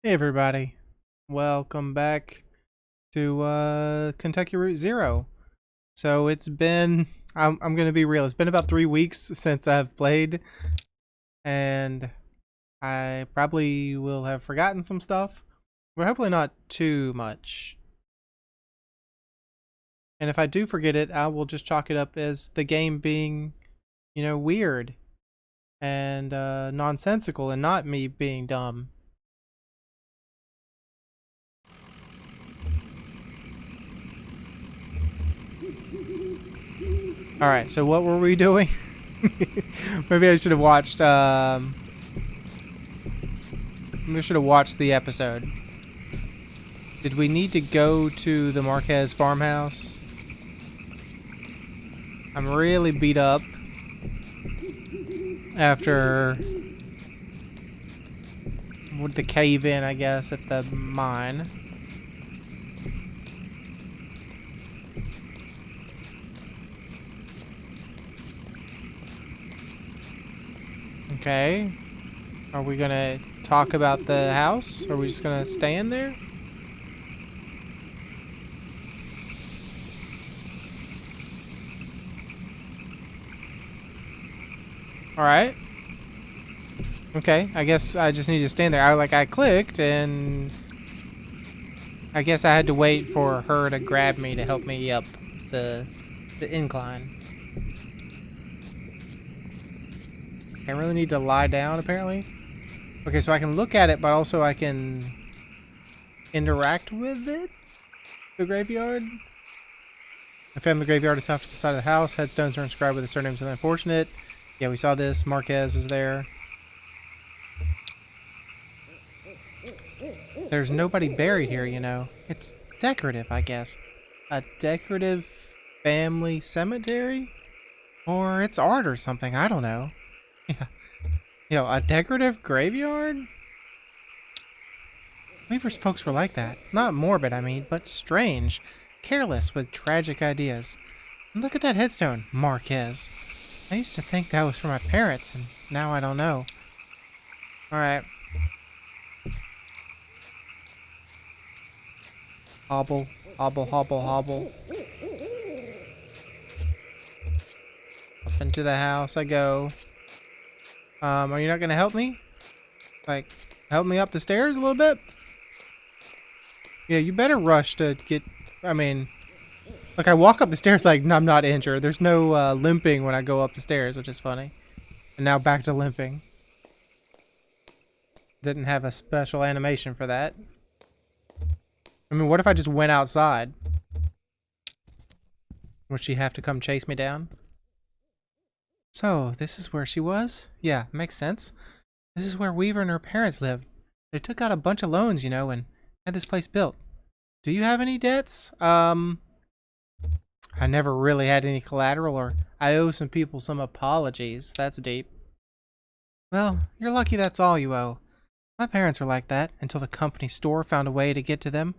Hey everybody, welcome back to Kentucky Route Zero. So it's been, I'm gonna be real, it's been about 3 weeks since I've played, and I probably will have forgotten some stuff, but hopefully not too much. And if I do forget it, I will just chalk it up as the game being, weird and nonsensical and not me being dumb. Alright, so what were we doing? Maybe I should have watched, maybe I should have watched the episode. Did we need to go to the Marquez farmhouse? I'm really beat up after the cave-in, I guess, at the mine. Okay. Are we gonna talk about the house? Or are we just gonna stay in there? Alright. Okay, I guess I just need to stand there. I clicked and I guess I had to wait for her to grab me to help me up the incline. I really need to lie down, apparently. Okay, so I can look at it, but also I can interact with it? The graveyard? I found the graveyard is off to the side of the house. Headstones are inscribed with the surnames of the unfortunate. Yeah, we saw this. Marquez is there. There's nobody buried here, you know. It's decorative, I guess. A decorative family cemetery? Or it's art or something, I don't know. Yeah. You know, a decorative graveyard? Weaver's folks were like that. Not morbid, I mean, but strange. Careless with tragic ideas. And look at that headstone, Marquez. I used to think that was for my parents, and now I don't know. Alright. Hobble, hobble, hobble, hobble. Up into the house I go. Are you not gonna help me? Like, help me up the stairs a little bit? Yeah, you better rush to get... I mean... Like, I walk up the stairs like I'm not injured. There's no limping when I go up the stairs, which is funny. And now back to limping. Didn't have a special animation for that. I mean, what if I just went outside? Would she have to come chase me down? So, this is where she was? Yeah, makes sense. This is where Weaver and her parents lived. They took out a bunch of loans, you know, and had this place built. Do you have any debts? I never really had any collateral, or I owe some people some apologies. That's deep. Well, you're lucky that's all you owe. My parents were like that until the company store found a way to get to them.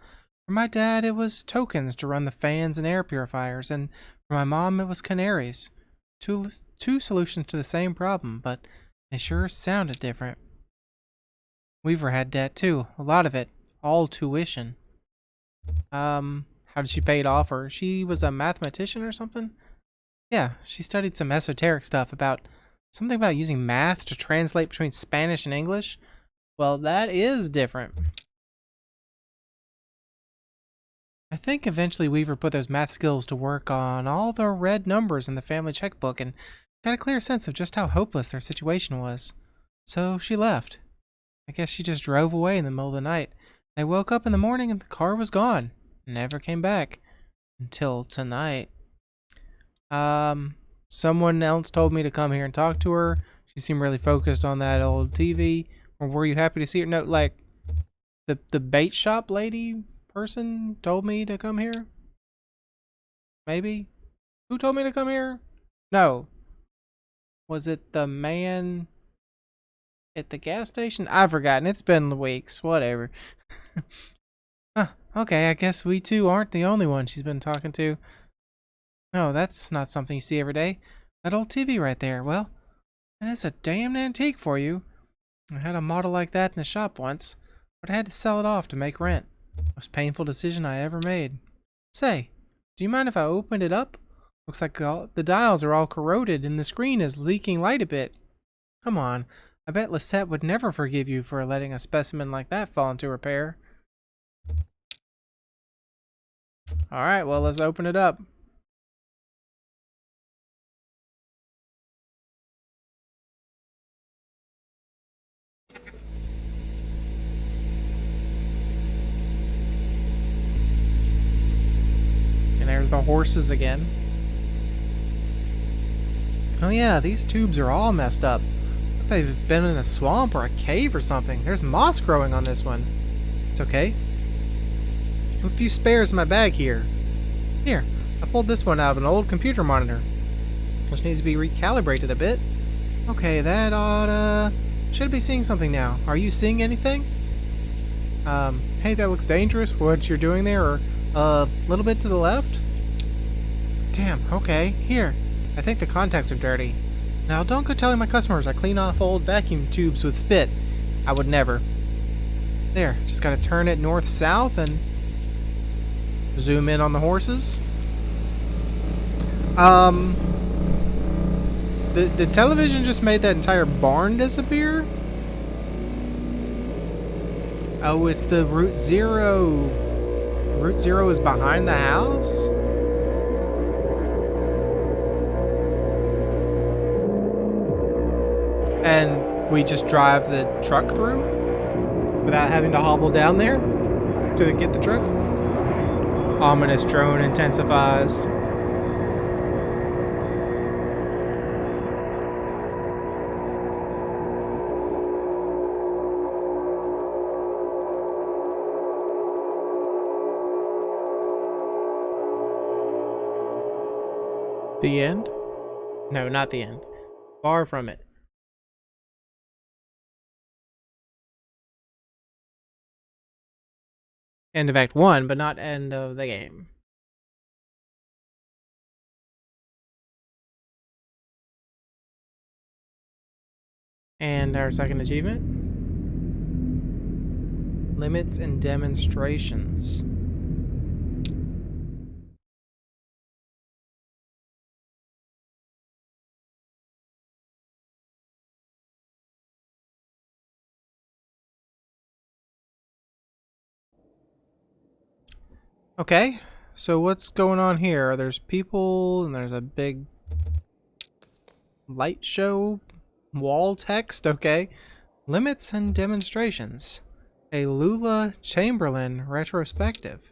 For my dad, it was tokens to run the fans and air purifiers, and for my mom, it was canaries. Two solutions to the same problem, but they sure sounded different. Weaver had debt too, a lot of it, all tuition. How did she pay it off? Or she was a mathematician or something? Yeah, she studied some esoteric stuff about something about using math to translate between Spanish and English. Well, that is different. I think eventually Weaver put those math skills to work on all the red numbers in the family checkbook and got a clear sense of just how hopeless their situation was. So she left. I guess she just drove away in the middle of the night. They woke up in the morning and the car was gone. Never came back. Until tonight. Someone else told me to come here and talk to her. She seemed really focused on that old TV. Or were you happy to see her? No, like, the bait shop lady person told me to come here? Maybe? Who told me to come here? No. Was it the man at the gas station? I've forgotten. It's been weeks. Whatever. Huh, okay, I guess we two aren't the only one she's been talking to. No, that's not something you see every day. That old TV right there, well, that is a damned antique for you. I had a model like that in the shop once, but I had to sell it off to make rent. Most painful decision I ever made. Say, do you mind if I open it up? Looks like the dials are all corroded and the screen is leaking light a bit. Come on, I bet Lisette would never forgive you for letting a specimen like that fall into repair. Alright, well, let's open it up. And there's the horses again. Oh yeah, these tubes are all messed up. They've been in a swamp or a cave or something. There's moss growing on this one. It's okay. I have a few spares in my bag here. Here, I pulled this one out of an old computer monitor. Which needs to be recalibrated a bit. Okay, that oughta... Should be seeing something now. Are you seeing anything? Hey, that looks dangerous, what you're doing there, or a little bit to the left? Damn, okay. Here, I think the contacts are dirty. Now, don't go telling my customers I clean off old vacuum tubes with spit. I would never. There, just gotta turn it north-south and zoom in on the horses. The television just made that entire barn disappear? Oh, it's the Route Zero. Route Zero is behind the house? And we just drive the truck through? Without having to hobble down there? To get the truck? Ominous drone intensifies. The end? No, not the end. Far from it. End of Act 1, but not end of the game. And our second achievement. Limits and demonstrations. Okay, so what's going on here? There's people, and there's a big light show, wall text, okay. Limits and demonstrations. A Lula Chamberlain retrospective.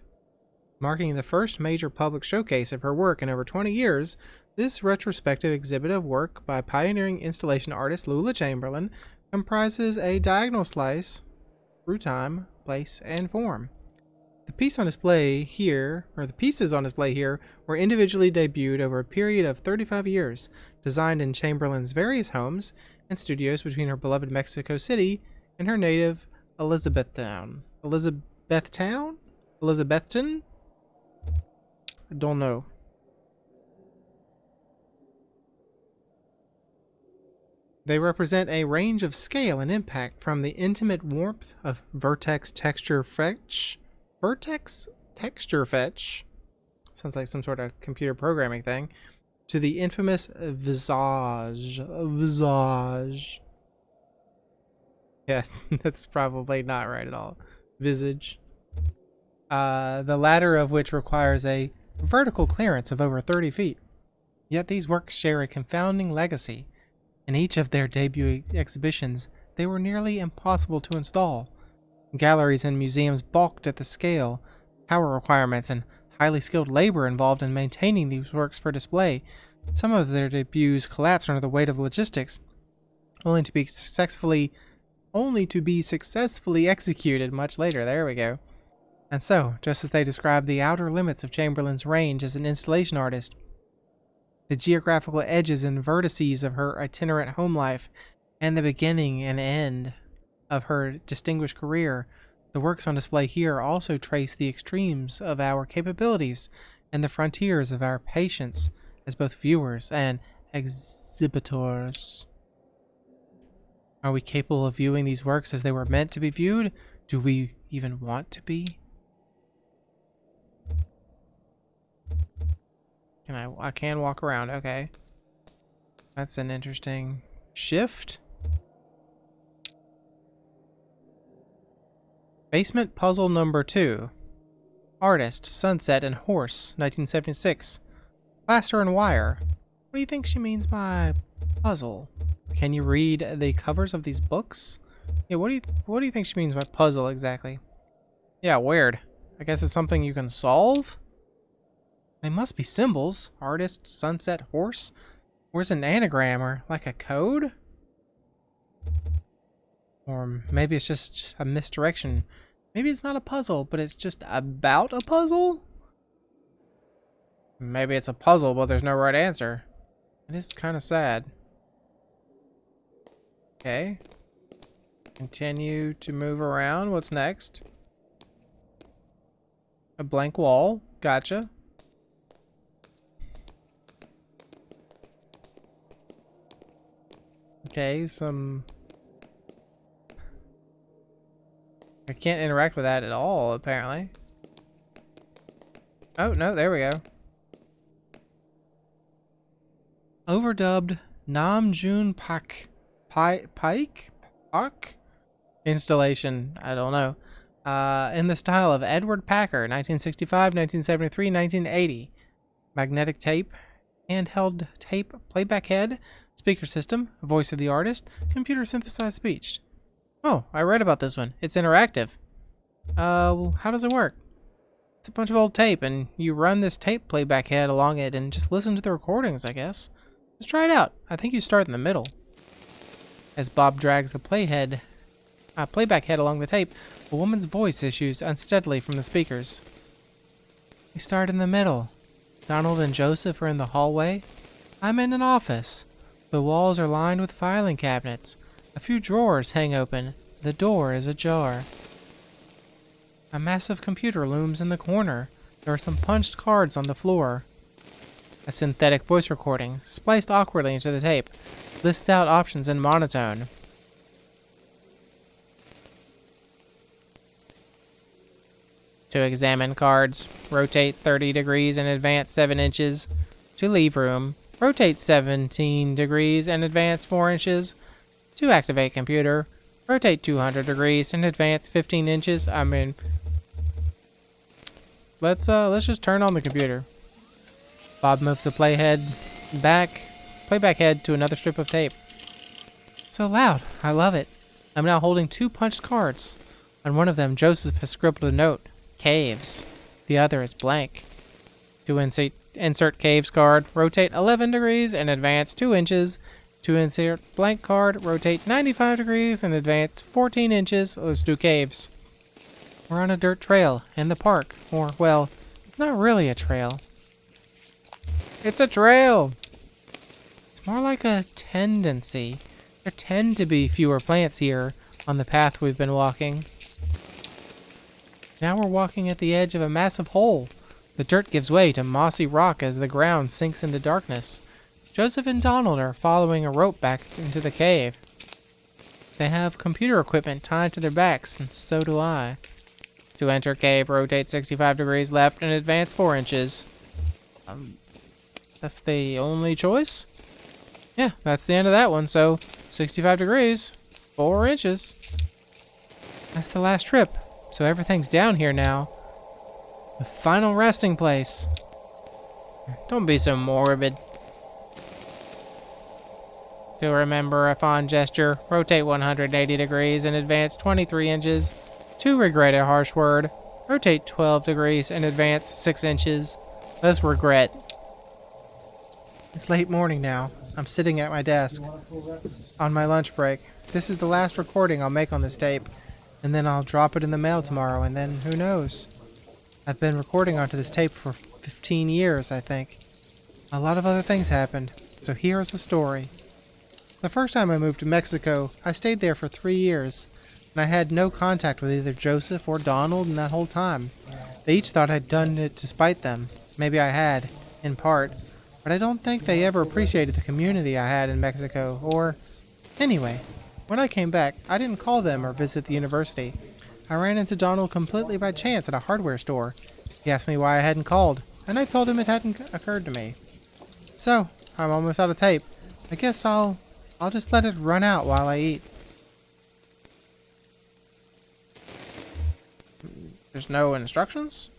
Marking the first major public showcase of her work in over 20 years, this retrospective exhibit of work by pioneering installation artist Lula Chamberlain comprises a diagonal slice through time, place, and form. The pieces on display here were individually debuted over a period of 35 years, designed in Chamberlain's various homes and studios between her beloved Mexico City and her native Elizabethtown? I don't know. They represent a range of scale and impact, from the intimate warmth of Vertex Texture Fetch. Sounds like some sort of computer programming thing. To the infamous Visage. Yeah, that's probably not right at all. Visage. The latter of which requires a vertical clearance of over 30 feet. Yet these works share a confounding legacy. In each of their debut exhibitions, they were nearly impossible to install. Galleries and museums balked at the scale, power requirements, and highly skilled labor involved in maintaining these works for display. Some of their debuts collapsed under the weight of logistics, only to be successfully executed much later. There we go. And so, just as they describe the outer limits of Chamberlain's range as an installation artist, the geographical edges and vertices of her itinerant home life, and the beginning and end of her distinguished career, the works on display here also trace the extremes of our capabilities and the frontiers of our patience as both viewers and exhibitors. Are we capable of viewing these works as they were meant to be viewed, Do we even want to be? I can walk around, okay. That's an interesting shift. Basement puzzle number 2. Artist, Sunset and Horse, 1976. Plaster and wire. What do you think she means by puzzle? Can you read the covers of these books? Yeah, what do you think she means by puzzle exactly? Yeah, weird. I guess it's something you can solve? They must be symbols. Artist, sunset, horse. Where's an anagram or like a code? Or maybe it's just a misdirection. Maybe it's not a puzzle, but it's just about a puzzle? Maybe it's a puzzle, but there's no right answer. It is kind of sad. Okay. Continue to move around. What's next? A blank wall. Gotcha. Okay, I can't interact with that at all, apparently. Oh, no, there we go. Overdubbed Namjoon Pak installation. I don't know. In the style of Edward Packer, 1965, 1973, 1980. Magnetic tape, handheld tape, playback head, speaker system, voice of the artist, computer synthesized speech. Oh, I read about this one. It's interactive. Well, how does it work? It's a bunch of old tape, and you run this tape playback head along it and just listen to the recordings, I guess. Let's try it out. I think you start in the middle. As Bob drags the playback head along the tape, a woman's voice issues unsteadily from the speakers. You start in the middle. Donald and Joseph are in the hallway. I'm in an office. The walls are lined with filing cabinets. A few drawers hang open. The door is ajar. A massive computer looms in the corner. There are some punched cards on the floor. A synthetic voice recording, spliced awkwardly into the tape, lists out options in monotone. To examine cards, rotate 30 degrees and advance 7 inches. To leave room, rotate 17 degrees and advance 4 inches. To activate computer, rotate 200 degrees and advance 15 inches. I mean, let's just turn on the computer. Bob moves the playback head to another strip of tape. So loud, I love it. I'm now holding 2 punched cards. On one of them, Joseph has scribbled a note, caves. The other is blank. To insert caves card, rotate 11 degrees and advance 2 inches. To insert blank card, rotate 95 degrees and advance 14 inches. Let's do caves. We're on a dirt trail in the park. Or, well, it's not really a trail. It's a trail! It's more like a tendency. There tend to be fewer plants here on the path we've been walking. Now we're walking at the edge of a massive hole. The dirt gives way to mossy rock as the ground sinks into darkness. Joseph and Donald are following a rope back into the cave. They have computer equipment tied to their backs, and so do I. To enter cave, rotate 65 degrees left and advance 4 inches. That's the only choice? Yeah, that's the end of that one, so 65 degrees, 4 inches. That's the last trip, so everything's down here now. The final resting place. Don't be so morbid. To remember a fond gesture, rotate 180 degrees and advance 23 inches. To regret a harsh word, rotate 12 degrees and advance 6 inches. Let's regret. It's late morning now. I'm sitting at my desk on my lunch break. This is the last recording I'll make on this tape, and then I'll drop it in the mail tomorrow, and then who knows? I've been recording onto this tape for 15 years, I think. A lot of other things happened, so here is the story. The first time I moved to Mexico, I stayed there for 3 years, and I had no contact with either Joseph or Donald in that whole time. They each thought I'd done it to spite them. Maybe I had, in part, but I don't think they ever appreciated the community I had in Mexico, or... Anyway, when I came back, I didn't call them or visit the university. I ran into Donald completely by chance at a hardware store. He asked me why I hadn't called, and I told him it hadn't occurred to me. So, I'm almost out of tape. I guess I'll just let it run out while I eat. There's no instructions?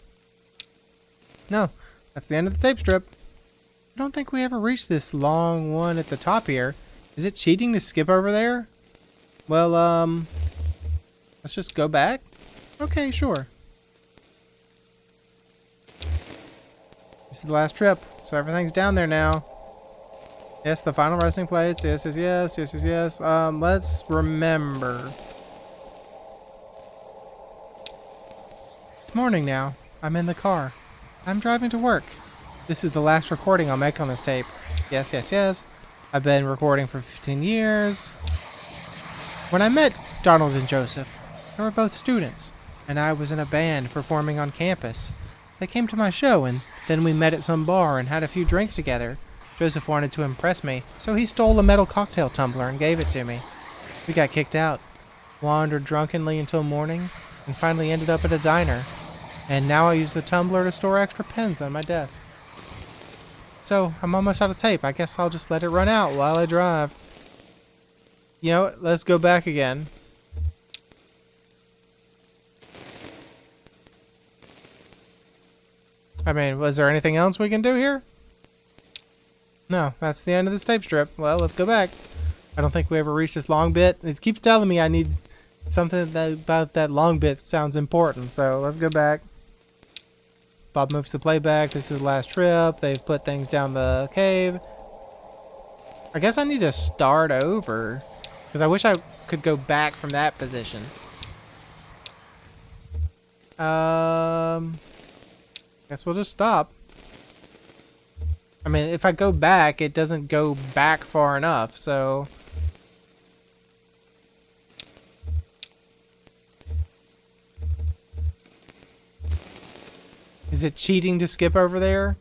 No, that's the end of the tape strip. I don't think we ever reached this long one at the top here. Is it cheating to skip over there? Well, let's just go back? Okay, sure. This is the last trip, so everything's down there now. Yes, the final resting place. Yes, yes, yes, yes, yes, yes. Let's remember. It's morning now. I'm in the car. I'm driving to work. This is the last recording I'll make on this tape. Yes, yes, yes. I've been recording for 15 years. When I met Donald and Joseph, they were both students, and I was in a band performing on campus. They came to my show, and then we met at some bar and had a few drinks together. Joseph wanted to impress me, so he stole a metal cocktail tumbler and gave it to me. We got kicked out, wandered drunkenly until morning, and finally ended up at a diner. And now I use the tumbler to store extra pens on my desk. So, I'm almost out of tape. I guess I'll just let it run out while I drive. You know what? Let's go back again. I mean, was there anything else we can do here? No, that's the end of this tape strip. Well, let's go back. I don't think we ever reached this long bit. It keeps telling me I need something about that long bit sounds important, so let's go back. Bob moves to playback. This is the last trip. They've put things down the cave. I guess I need to start over, because I wish I could go back from that position. Guess we'll just stop. I mean, if I go back, it doesn't go back far enough, so... Is it cheating to skip over there?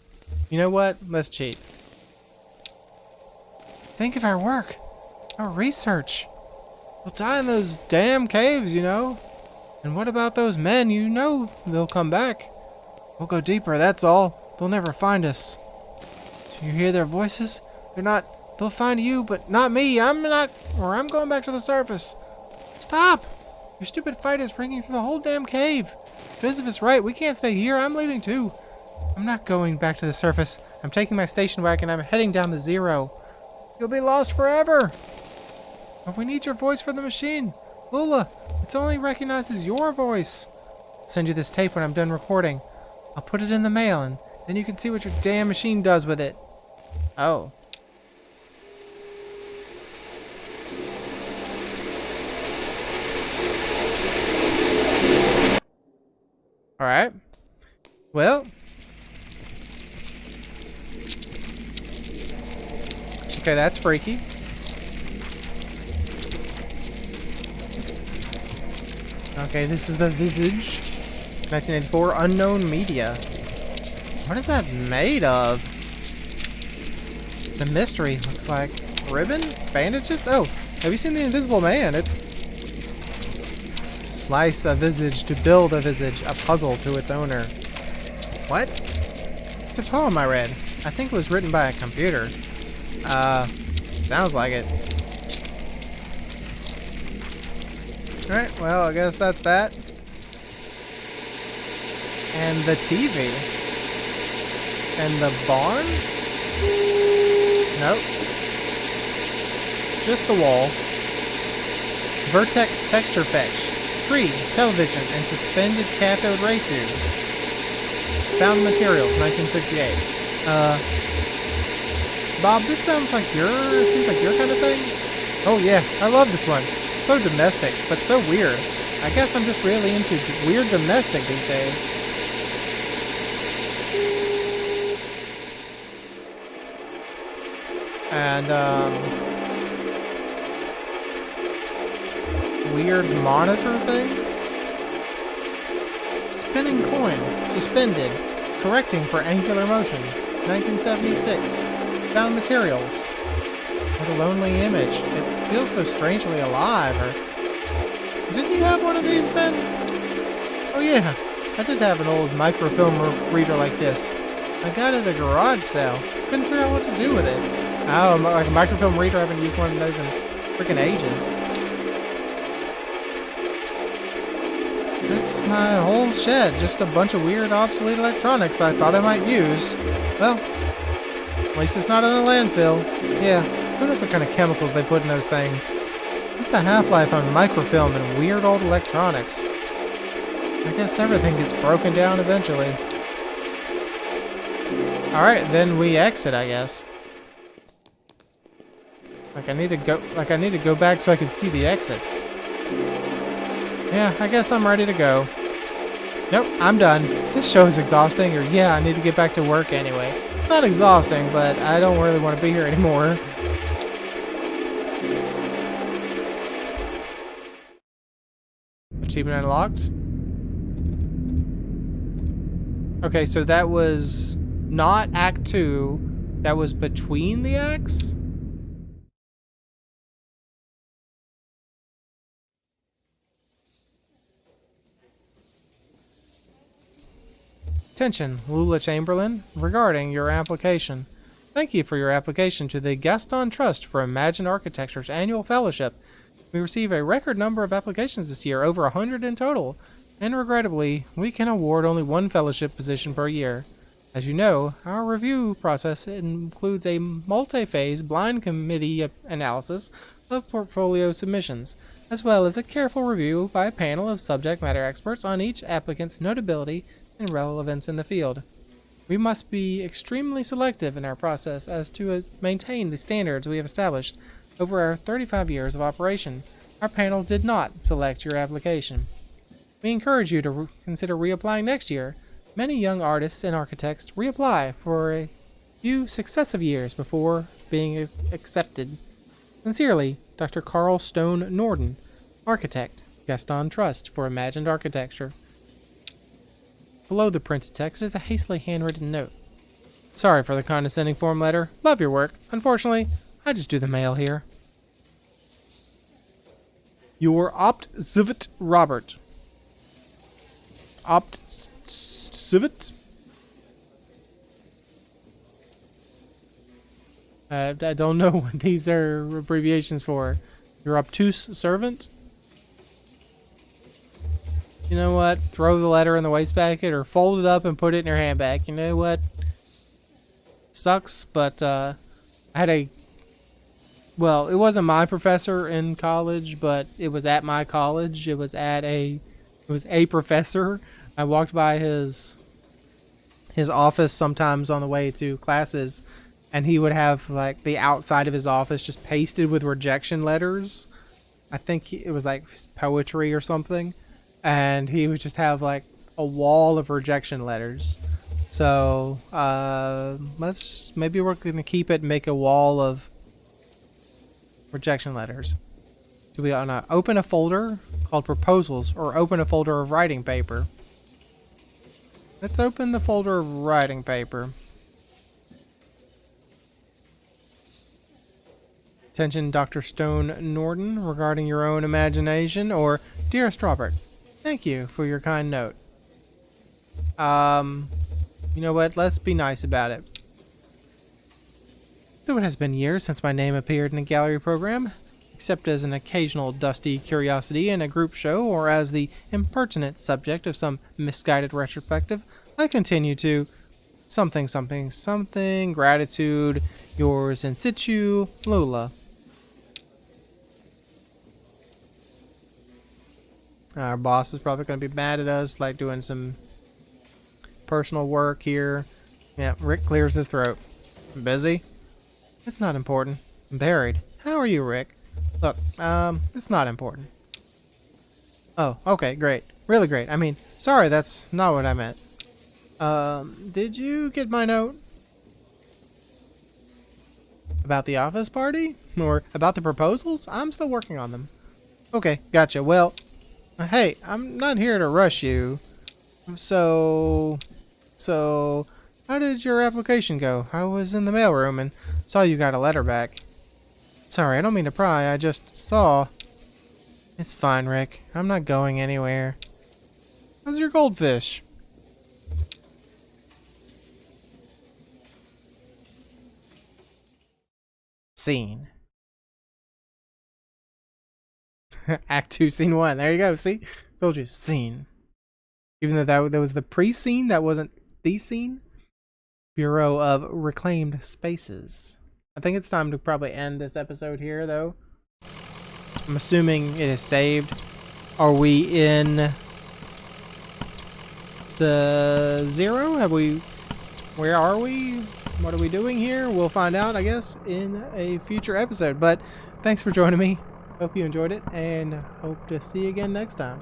You know what? Let's cheat. Think of our work. Our research. We'll die in those damn caves, you know? And what about those men? You know they'll come back. We'll go deeper, that's all. They'll never find us. Do you hear their voices? They'll find you, but not me. I'm going back to the surface. Stop! Your stupid fight is ringing through the whole damn cave. Joseph is right. We can't stay here. I'm leaving too. I'm not going back to the surface. I'm taking my station wagon. I'm heading down to zero. You'll be lost forever. But we need your voice for the machine. Lula, it only recognizes your voice. I'll send you this tape when I'm done recording. I'll put it in the mail, and then you can see what your damn machine does with it. Oh. Alright. Well. Okay, that's freaky. Okay, this is the Visage. 1984, Unknown Media. What is that made of? It's a mystery, looks like. Ribbon? Bandages? Oh, have you seen The Invisible Man? It's... Slice a visage to build a visage, a puzzle to its owner. What? It's a poem I read. I think it was written by a computer. Sounds like it. Alright, well, I guess that's that. And the TV. And the barn? Nope. Just the wall. Vertex texture fetch. Tree, television, and suspended cathode ray tube. Found materials, 1968. Bob, this seems like your kind of thing? Oh yeah, I love this one. So domestic, but so weird. I guess I'm just really into weird domestic these days. And, weird monitor thing? Spinning coin, suspended, correcting for angular motion, 1976. Found materials. What a lonely image. It feels so strangely alive. Or didn't you have one of these, Ben? yeah, I did have an old microfilm reader like this. I got it at a garage sale. Couldn't figure out what to do with it. Oh, like a microfilm reader, I haven't used one of those in freaking ages. That's my whole shed, just a bunch of weird, obsolete electronics I thought I might use. Well, at least it's not in a landfill. Yeah, who knows what kind of chemicals they put in those things. What's the half-life on microfilm and weird old electronics? I guess everything gets broken down eventually. Alright, then we exit, I guess. I need to go back so I can see the exit. Yeah, I guess I'm ready to go. Nope, I'm done. This show is exhausting, or yeah, I need to get back to work anyway. It's not exhausting, but I don't really want to be here anymore. Achievement unlocked. Okay, so that was not Act 2. That was between the acts? Attention, Lula Chamberlain, regarding your application. Thank you for your application to the Gaston Trust for Imagined Architecture's annual fellowship. We receive a record number of applications this year, over 100 in total, and regrettably, we can award only one fellowship position per year. As you know, our review process includes a multi-phase blind committee analysis of portfolio submissions, as well as a careful review by a panel of subject matter experts on each applicant's notability and relevance in the field. We must be extremely selective in our process as to maintain the standards we have established over our 35 years of operation. Our panel did not select your application. We encourage you to consider reapplying next year. Many young artists and architects reapply for a few successive years before being accepted. Sincerely, Dr. Carl Stone Norden, Architect, Gaston Trust for Imagined Architecture. Below the printed text is a hastily handwritten note. Sorry for the condescending form letter. Love your work. Unfortunately, I just do the mail here. Your Opt-Zivit Robert. Opt-Zivit? I don't know what these are abbreviations for. Your obtuse servant? You know what? Throw the letter in the wastebasket or fold it up and put it in your handbag. You know what? It sucks, but I had a... Well, it wasn't my professor in college, but it was at my college. It was a professor. I walked by his office sometimes on the way to classes, and he would have like the outside of his office just pasted with rejection letters. I think it was like his poetry or something. And he would just have like a wall of rejection letters. So maybe we're gonna keep it and make a wall of rejection letters. Do we want to open a folder called proposals or open a folder of writing paper? Let's open the folder of writing paper. Attention, Dr. Stone Norden, regarding your own imagination, or Dearest Robert, thank you for your kind note. You know what? Let's be nice about it. Though it has been years since my name appeared in a gallery program, except as an occasional dusty curiosity in a group show or as the impertinent subject of some misguided retrospective, I continue to something, gratitude, yours in situ, Lula. Our boss is probably going to be mad at us, like doing some personal work here. Yeah, Rick clears his throat. Busy? It's not important. I'm buried. How are you, Rick? Look, it's not important. Oh, okay, great. Really great. I mean, sorry, that's not what I meant. Did you get my note? About the office party? Or about the proposals? I'm still working on them. Okay, gotcha. Well, hey, I'm not here to rush you. So, how did your application go? I was in the mailroom and saw you got a letter back. Sorry, I don't mean to pry. I just saw. It's fine, Rick. I'm not going anywhere. How's your goldfish? Scene. Act 2, Scene 1. There you go. See? Told you. Scene. Even though that was the pre-scene, that wasn't the scene. Bureau of Reclaimed Spaces. I think it's time to probably end this episode here, though. I'm assuming it is saved. Are we in the 0? Have we... Where are we? What are we doing here? We'll find out, I guess, in a future episode. But thanks for joining me. Hope you enjoyed it, and hope to see you again next time.